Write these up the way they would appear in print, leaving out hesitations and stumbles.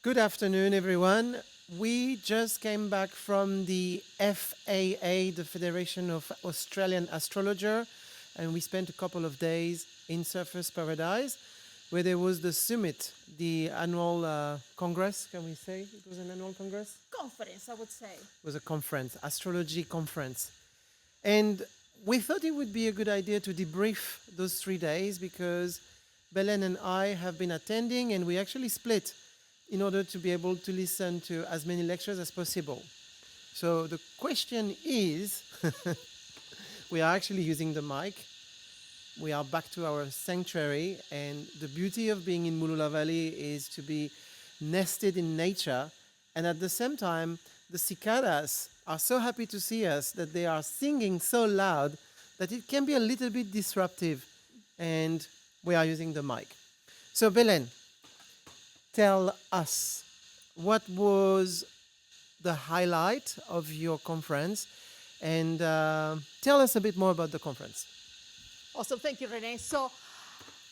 Good afternoon, everyone. We just came back from the FAA, the Federation of Australian Astrologer, and we spent a couple of days in Surfers Paradise, where there was the summit, the annual congress. Can we say it was an annual congress? Conference, I would say. It was a conference, astrology conference. And we thought it would be a good idea to debrief those 3 days because Belen and I have been attending and we actually split in order to be able to listen to as many lectures as possible. So the question is, we are actually using the mic. We are back to our sanctuary, and the beauty of being in Mulula Valley is to be nested in nature, and at the same time, the cicadas are so happy to see us that they are singing so loud that it can be a little bit disruptive, and we are using the mic. So Belen, tell us, what was the highlight of your conference, and tell us a bit more about the conference. Awesome, thank you, Rene. So,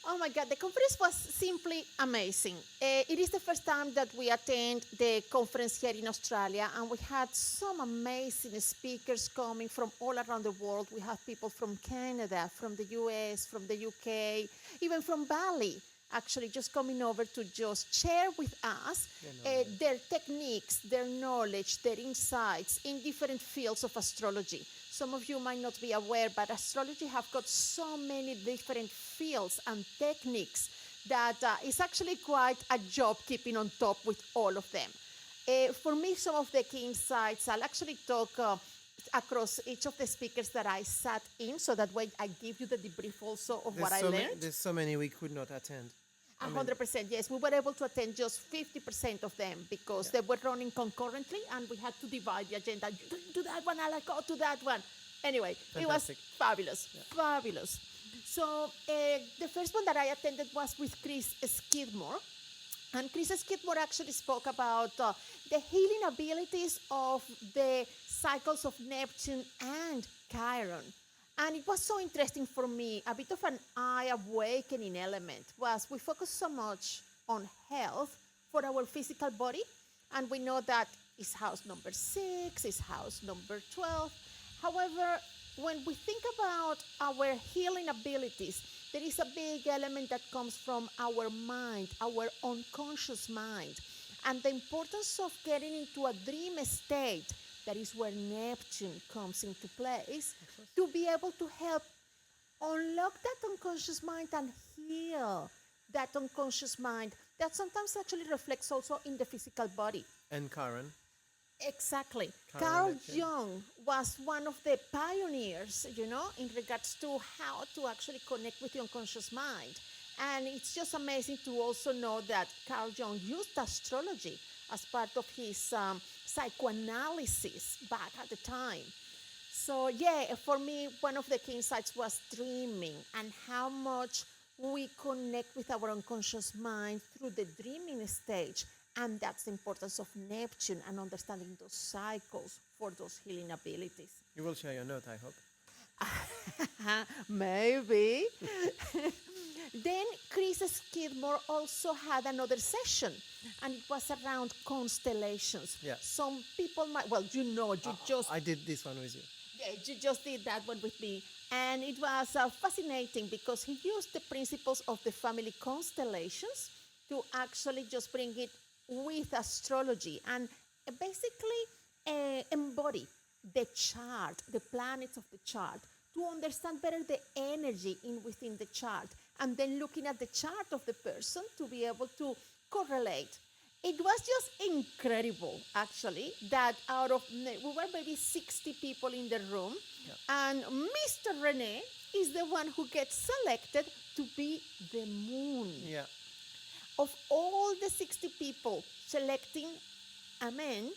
oh my God, the conference was simply amazing. It is the first time that we attend the conference here in Australia, and we had some amazing speakers coming from all around the world. We have people from Canada, from the US, from the UK, even from Bali, actually just coming over to just share with us their techniques, their knowledge, their insights in different fields of astrology. Some of you might not be aware, but astrology have got so many different fields and techniques that it's actually quite a job keeping on top with all of them. For me, some of the key insights, I'll actually talk across each of the speakers that I sat in, so that way I give you the debrief also of what I learned. There's so many we could not attend. 100%, yes. We were able to attend just 50% of them because they were running concurrently and we had to divide the agenda. You do that one, I'll go to that one. Anyway, Fantastic. It was fabulous, fabulous. So the first one that I attended was with Chris Skidmore. And Chris Skidmore actually spoke about the healing abilities of the cycles of Neptune and Chiron. And it was so interesting for me, a bit of an eye-awakening element was we focus so much on health for our physical body, and we know that is house number 6, is house number 12. However, when we think about our healing abilities, there is a big element that comes from our mind, our unconscious mind, and the importance of getting into a dream state. That is where Neptune comes into place to be able to help unlock that unconscious mind and heal that unconscious mind that sometimes actually reflects also in the physical body. And Chiron. Exactly. Chiron Carl Neptune. Jung was one of the pioneers, in regards to how to actually connect with the unconscious mind. And it's just amazing to also know that Carl Jung used astrology as part of his psychoanalysis back at the time. So for me, one of the key insights was dreaming and how much we connect with our unconscious mind through the dreaming stage. And that's the importance of Neptune and understanding those cycles for those healing abilities. You will share your note, I hope. Maybe. Then Chris Skidmore also had another session, and it was around constellations. Yeah. Some people might, I did this one with you. Yeah, you just did that one with me. And it was fascinating because he used the principles of the family constellations to actually just bring it with astrology and basically embody the chart, the planets of the chart, to understand better the energy within the chart, and then looking at the chart of the person to be able to correlate. It was just incredible, actually, that we were maybe 60 people in the room, and Mr. Rene is the one who gets selected to be the moon. Yeah. Of all the 60 people selecting a man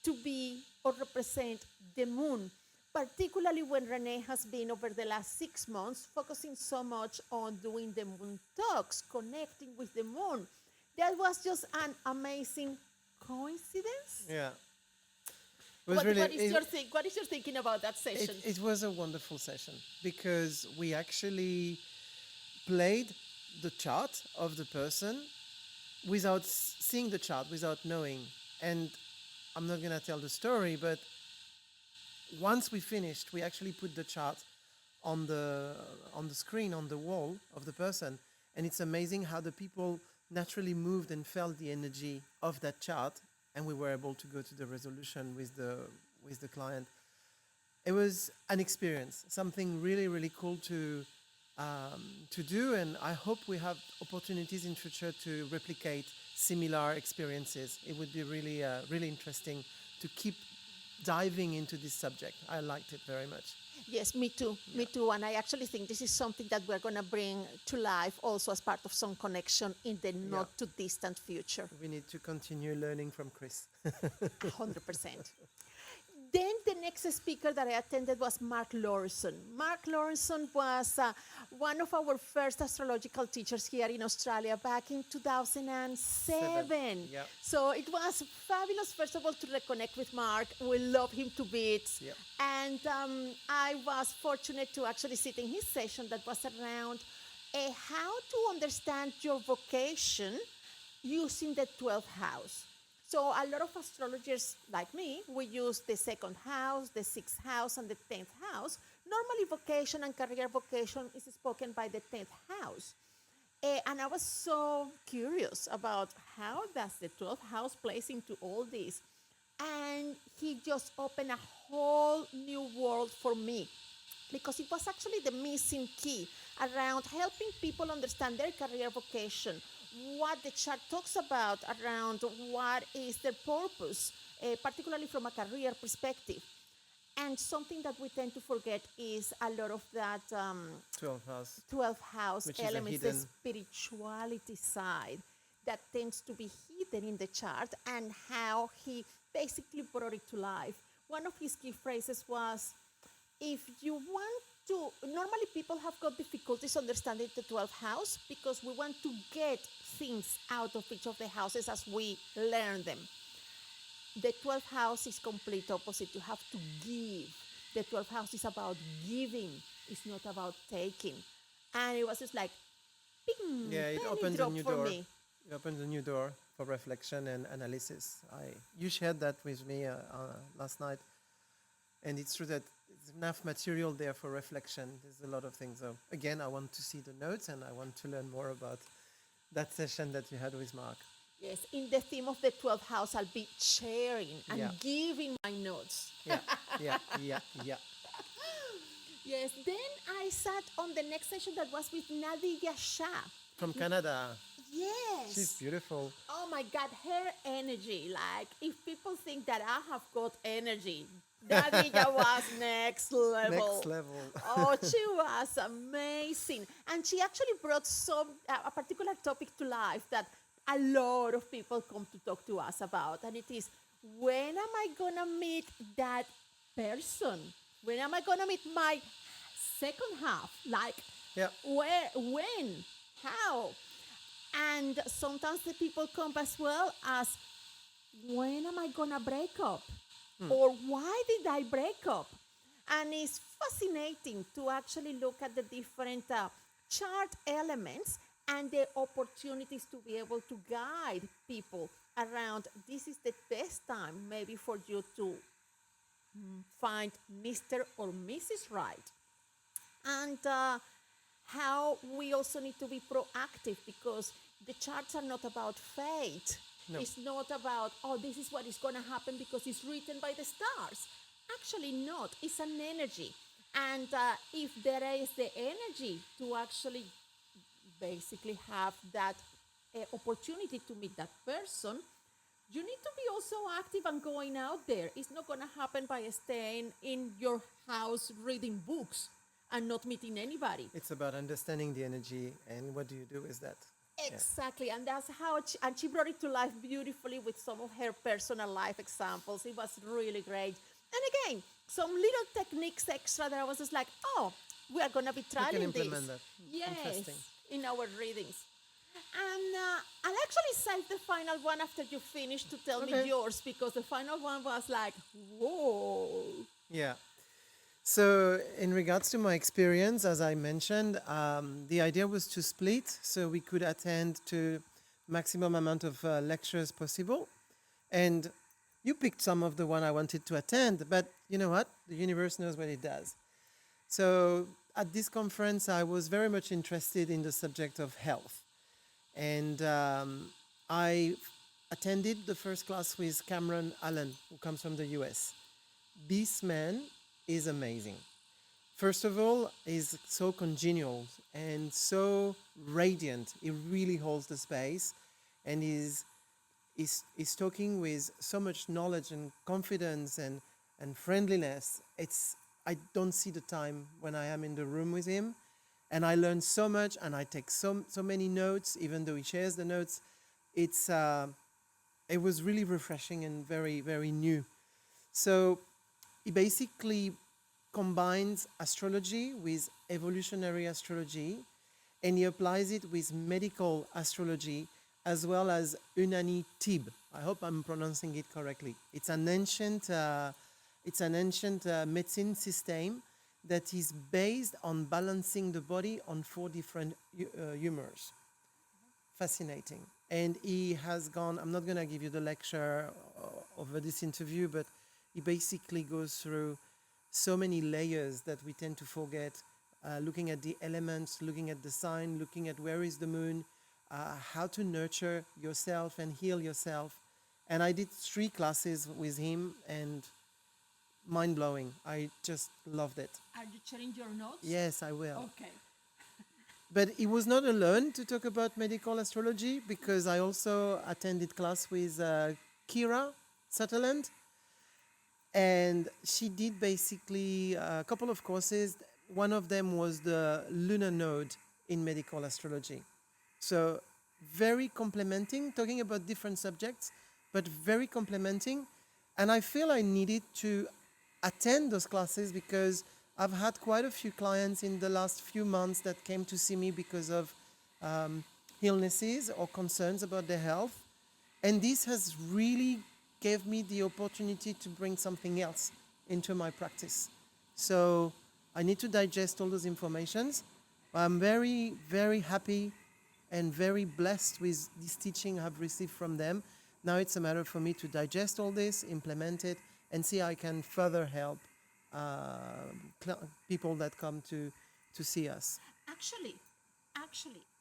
to be or represent the moon, particularly when Rene has been over the last 6 months focusing so much on doing the moon talks, connecting with the moon. That was just an amazing coincidence. Yeah. What is your thinking about that session? It was a wonderful session because we actually played the chart of the person without seeing the chart, without knowing. And I'm not going to tell the story, but once we finished, we actually put the chart on the screen, on the wall of the person, and it's amazing how the people naturally moved and felt the energy of that chart, and we were able to go to the resolution with the client. It was an experience, something really really cool to do, and I hope we have opportunities in future to replicate similar experiences. It would be really really interesting to keep diving into this subject. I liked it very much. Yes, me too. Me too. And I actually think this is something that we're going to bring to life also as part of some connection in the not too distant future. We need to continue learning from Chris. 100%. Then the next speaker that I attended was Marc Laurenson. Marc Laurenson was one of our first astrological teachers here in Australia back in 2007. Yep. So it was fabulous, first of all, to reconnect with Marc. We love him to bits. Yep. And I was fortunate to actually sit in his session that was around how to understand your vocation using the 12th house. So a lot of astrologers like me, we use the second house, the sixth house, and the 10th house. Normally vocation and career vocation is spoken by the 10th house. And I was so curious about how does the 12th house plays into all this. And he just opened a whole new world for me, because it was actually the missing key around helping people understand their career vocation, what the chart talks about around what is their purpose, particularly from a career perspective. And something that we tend to forget is a lot of that 12th house. 12th house Which is a elements, the hidden- spirituality side that tends to be hidden in the chart, and how he basically brought it to life. One of his key phrases was, if you want to, normally people have got difficulties understanding the 12th house because we want to get things out of each of the houses as we learn them. The 12th house is complete opposite. You have to give. The 12th house is about giving. It's not about taking. And it was just like, ping, Yeah, it penny opens a drop new for door. me. It opens a new door for reflection and analysis. You shared that with me last night, and it's true that there's enough material there for reflection. There's a lot of things. So again, I want to see the notes, and I want to learn more about that session that you had with Marc. Yes, in the theme of the 12th house, I'll be sharing and Yeah. giving my notes. Yeah, yeah, yeah, yeah. Yes, then I sat on the next session that was with Nadiya Shah. From Canada. Yes. She's beautiful. Oh my God, her energy. Like, if people think that I have got energy, Nadiya was next level. Next level. Oh, she was amazing. And she actually brought a particular topic to life that a lot of people come to talk to us about. And it is, when am I going to meet that person? When am I going to meet my second half? Like, Yeah. where, when, how? And sometimes the people come as well as, when am I going to break up? Or why did I break up? And it's fascinating to actually look at the different chart elements and the opportunities to be able to guide people around. This is the best time maybe for you to find Mr. or Mrs. Right. And how we also need to be proactive, because the charts are not about fate. No. It's not about, oh, this is what is going to happen because it's written by the stars. Actually not. It's an energy. And if there is the energy to actually basically have that opportunity to meet that person, you need to be also active and going out there. It's not going to happen by staying in your house reading books and not meeting anybody. It's about understanding the energy and what do you do with that. Exactly, and that's how she brought it to life beautifully with some of her personal life examples. It was really great. And again, some little techniques extra that I was just like, oh, we are going to be You can trialing implement this. that. Yes, Interesting. in our readings. And I'll actually save the final one after you finish to tell me Okay. yours, because the final one was like, whoa. Yeah. So, in regards to my experience, as I mentioned, the idea was to split so we could attend to maximum amount of lectures possible. And you picked some of the one I wanted to attend, but you know what? The universe knows what it does. So at this conference, I was very much interested in the subject of health. And I attended the first class with Cameron Allen, who comes from the US. This man is amazing. First of all, he's so congenial and so radiant. He really holds the space, and he's talking with so much knowledge and confidence and friendliness. I don't see the time when I am in the room with him, and I learn so much, and I take so many notes, even though he shares the notes. It was really refreshing and very, very new. So he basically combines astrology with evolutionary astrology, and he applies it with medical astrology as well as Unani Tibb. I hope I'm pronouncing it correctly. It's an ancient medicine system that is based on balancing the body on 4 different humors. Fascinating. And he has gone, I'm not going to give you the lecture over this interview, but he basically goes through so many layers that we tend to forget, looking at the elements, looking at the sign, looking at where is the moon, how to nurture yourself and heal yourself. And I did 3 classes with him, and mind-blowing. I just loved it. Are you sharing your notes? Yes, I will. Okay. But he was not alone to talk about medical astrology, because I also attended class with Kira Sutherland, and she did basically a couple of courses. One of them was the lunar node in medical astrology. So very complementing, talking about different subjects, but very complementing. And I feel I needed to attend those classes because I've had quite a few clients in the last few months that came to see me because of illnesses or concerns about their health. And this has really gave me the opportunity to bring something else into my practice. So I need to digest all those informations. I'm very, very happy and very blessed with this teaching I've received from them. Now it's a matter for me to digest all this, implement it, and see how I can further help people that come to see us. Actually,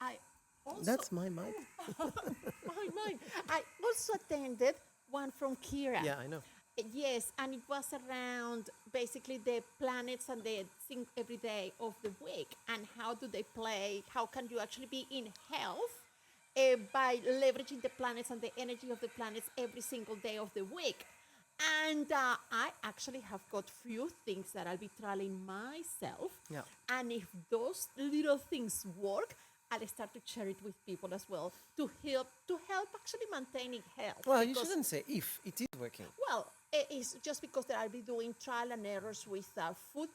I also That's my mic. mine. I also attended one from Kira. Yeah, I know. Yes, and it was around basically the planets and the thing every day of the week and how do they play, how can you actually be in health by leveraging the planets and the energy of the planets every single day of the week. And I actually have got few things that I'll be trialing myself. Yeah. And if those little things work, I'll start to share it with people as well to help actually maintaining health. Well, you Because- shouldn't say if it is working. well, it's just because that I'll be doing trial and errors with food,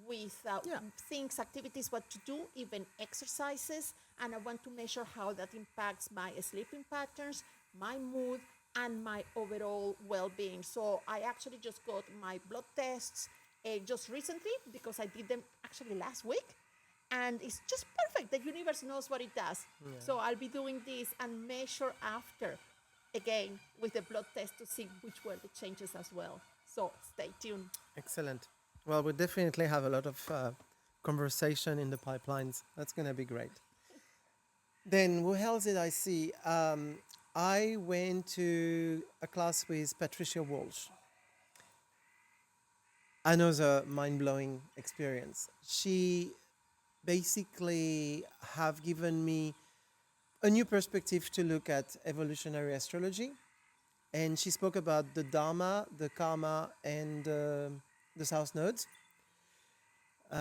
with Yeah. things, activities, what to do, even exercises, and I want to measure how that impacts my sleeping patterns, my mood, and my overall well-being. So I actually just got my blood tests just recently because I did them actually last week. And it's just perfect. The universe knows what it does. So I'll be doing this and measure after, again, with the blood test to see which were the changes as well. So stay tuned. Excellent. Well, we definitely have a lot of conversation in the pipelines. That's going to be great. Then, who else did I see? I went to a class with Patricia Walsh. Another mind-blowing experience. She basically have given me a new perspective to look at evolutionary astrology. And she spoke about the Dharma, the Karma, and the South Nodes.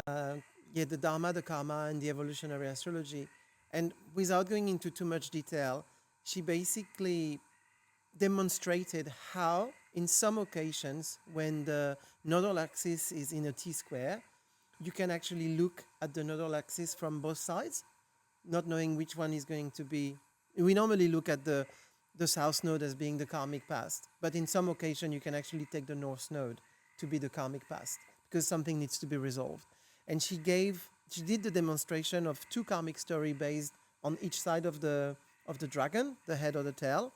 The Dharma, the Karma, and the evolutionary astrology. And without going into too much detail, she basically demonstrated how, in some occasions, when the nodal axis is in a T-square, you can actually look at the nodal axis from both sides, not knowing which one is going to be. We normally look at the south node as being the karmic past, but in some occasion you can actually take the north node to be the karmic past because something needs to be resolved. And she did the demonstration of 2 karmic stories based on each side of the of the dragon, the head or the tail.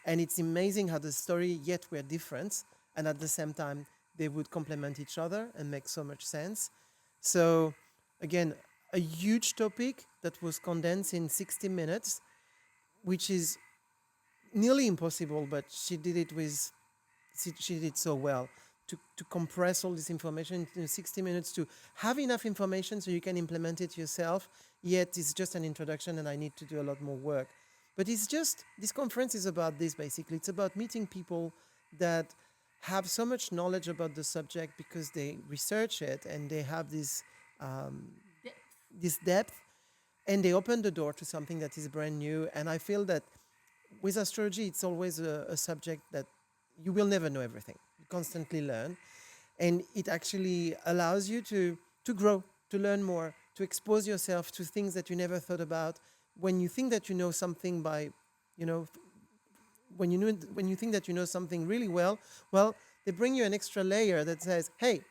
And it's amazing how the story yet were different, and at the same time they would complement each other and make so much sense. So again, a huge topic that was condensed in 60 minutes, which is nearly impossible, but she did it so well to compress all this information into 60 minutes, to have enough information so you can implement it yourself, yet it's just an introduction and I need to do a lot more work. But it's just, this conference is about this basically. It's about meeting people that have so much knowledge about the subject because they research it and they have this depth, and they open the door to something that is brand new. And I feel that with astrology, it's always a subject that you will never know everything. You constantly learn, and it actually allows you to grow, to learn more, to expose yourself to things that you never thought about. When you think that you know something when you think that you know something really well, they bring you an extra layer that says, hey,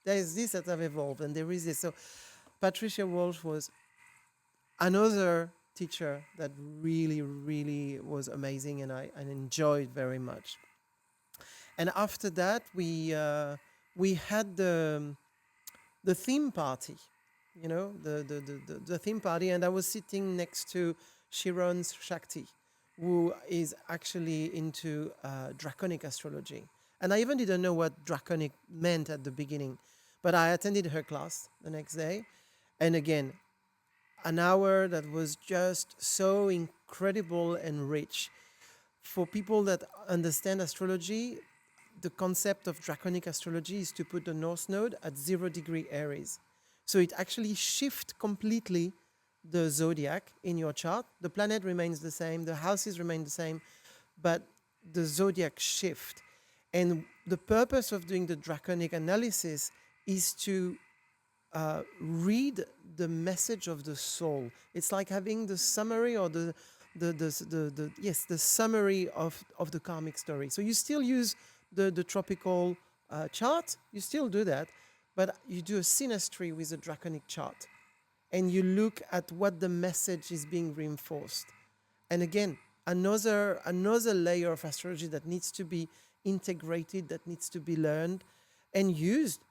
there is this that have evolved, and there is this. So Patricia Walsh was another teacher that really, really was amazing, and I enjoyed very much. And after that, we had the theme party, the theme party, and I was sitting next to Chiron Shakti, who is actually into draconic astrology. And I even didn't know what draconic meant at the beginning, but I attended her class the next day, and again, an hour that was just so incredible and rich. For people that understand astrology, the concept of draconic astrology is to put the North Node at 0 degree Aries. So it actually shifts completely the zodiac in your chart. The planet remains the same, the houses remain the same, but the zodiac shift. And the purpose of doing the draconic analysis is to read the message of the soul. It's like having the summary or the summary of the karmic story. So you still use the tropical chart, you still do that, but you do a synastry with a draconic chart, and you look at what the message is being reinforced. And again, another layer of astrology that needs to be integrated, that needs to be learned and used.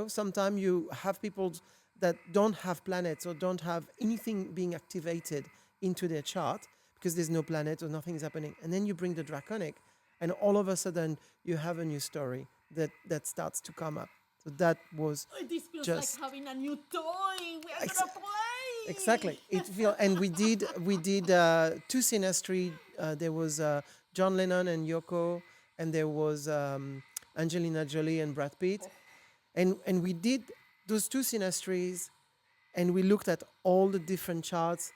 Sometimes you have people that don't have planets or don't have anything being activated into their chart because there's no planet or nothing is happening. And then you bring the draconic, and all of a sudden you have a new story that starts to come up. So that was This feels just like having a new toy. We are gonna play. exactly. And we did two synastry. There was John Lennon and Yoko, and there was Angelina Jolie and Brad Pitt, and we did those two synastries, and we looked at all the different charts.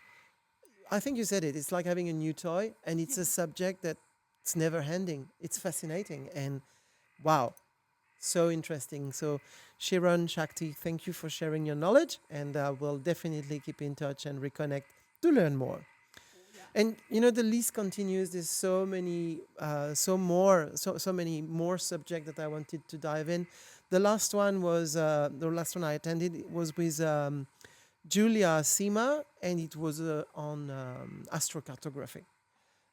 I think you said it. It's like having a new toy, and it's a subject that it's never ending. It's fascinating, and wow, so interesting. So, Chiron Shakti, thank you for sharing your knowledge, and we'll definitely keep in touch and reconnect to learn more. And the list continues. There's so many, so many more subjects that I wanted to dive in. The last one I attended was with Julia Sima, and it was on astrocartography.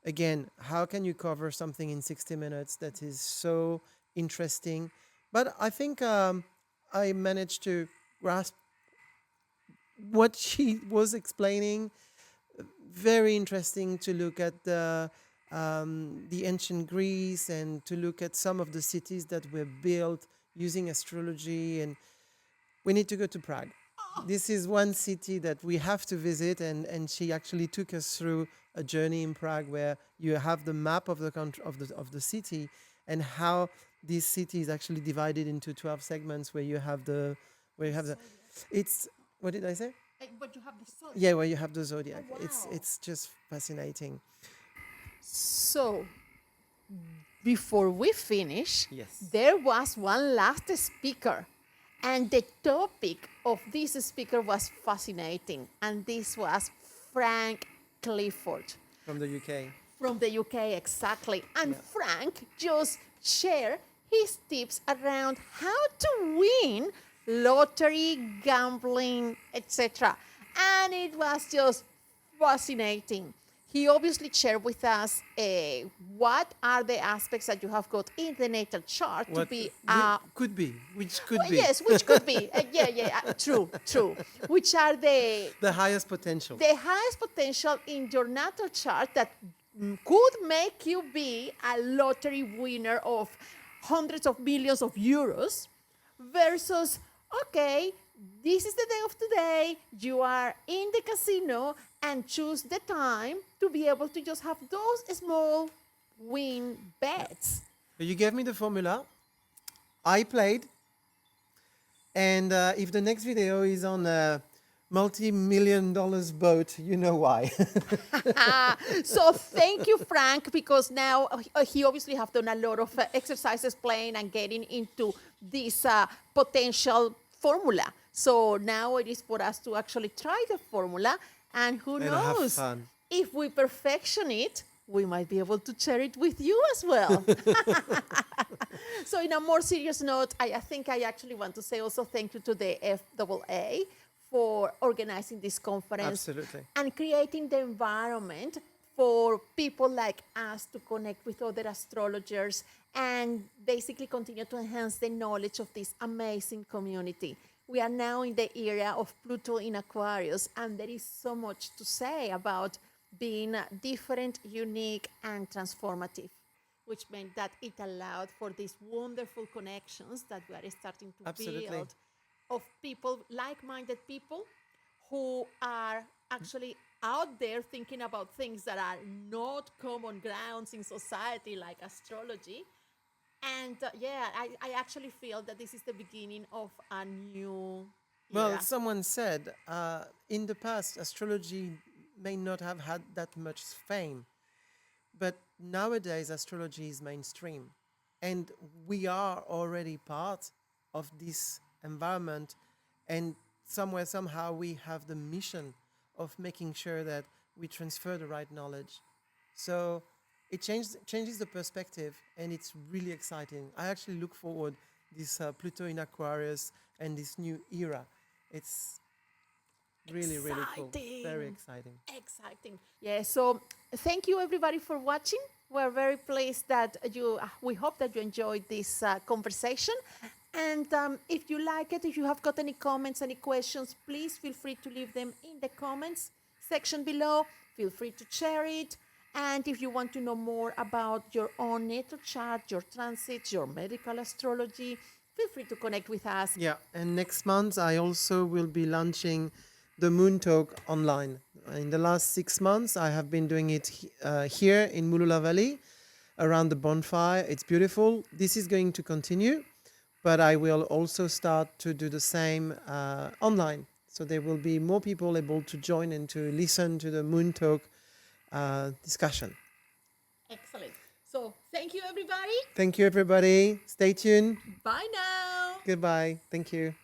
Again, how can you cover something in 60 minutes that is so interesting? But I think I managed to grasp what she was explaining. Very interesting to look at the ancient Greece and to look at some of the cities that were built using astrology. And we need to go to Prague. This is one city that we have to visit, and she actually took us through a journey in Prague where you have the map of the country, of the city, and how this city is actually divided into 12 segments where you have the it's what did I say? But you have the sun. Yeah, where you have the zodiac. Oh, wow. It's just fascinating. So, before we finish, Yes. there was one last speaker, and the topic of this speaker was fascinating, and this was Frank Clifford From the UK. from the UK, exactly. And Frank just shared his tips around how to win lottery, gambling, etc. And it was just fascinating. he obviously shared with us what are the aspects that you have got in the natal chart to What be could be, which could well, be yes, which could be true, which are the highest potential. the highest potential in your natal chart that could make you be a lottery winner of hundreds of millions of euros versus, okay, this is the day of today, you are in the casino and choose the time to be able to just have those small win bets. So you gave me the formula. I played, and if the next video is on a multi-million dollars boat, you know why. So thank you, Frank, because now he obviously have done a lot of exercises playing and getting into this potential formula. So now it is for us to actually try the formula, and who And have knows, fun. if we perfection it, we might be able to share it with you as well. So in a more serious note, I think I actually want to say also thank you to the FAA for organizing this conference. Absolutely. And creating the environment for people like us to connect with other astrologers and basically continue to enhance the knowledge of this amazing community. We are now in the era of Pluto in Aquarius, and there is so much to say about being different, unique, and transformative, which meant that it allowed for these wonderful connections that we are starting to Absolutely. build of people, like-minded people, who are actually out there thinking about things that are not common grounds in society, like astrology. And I actually feel that this is the beginning of a new Well, era. someone said in the past, astrology may not have had that much fame, but nowadays astrology is mainstream, and we are already part of this environment, and somewhere, somehow, we have the mission of making sure that we transfer the right knowledge. So it changes the perspective, and it's really exciting. I actually look forward this Pluto in Aquarius and this new era. It's really cool. Very exciting. Exciting. Yeah, so thank you everybody for watching. We're very pleased that we hope that you enjoyed this conversation. And if you like it, if you have got any comments, any questions, please feel free to leave them in the comments section below. Feel free to share it. And if you want to know more about your own natal chart, your transits, your medical astrology, feel free to connect with us. Yeah, and next month I also will be launching the Moon Talk online. In the last 6 months, I have been doing it here in Mulula Valley, around the bonfire. It's beautiful. This is going to continue, but I will also start to do the same online. So there will be more people able to join and to listen to the Moon Talk discussion. Excellent. So thank you, everybody. Thank you, everybody. Stay tuned. Bye now. Goodbye. Thank you.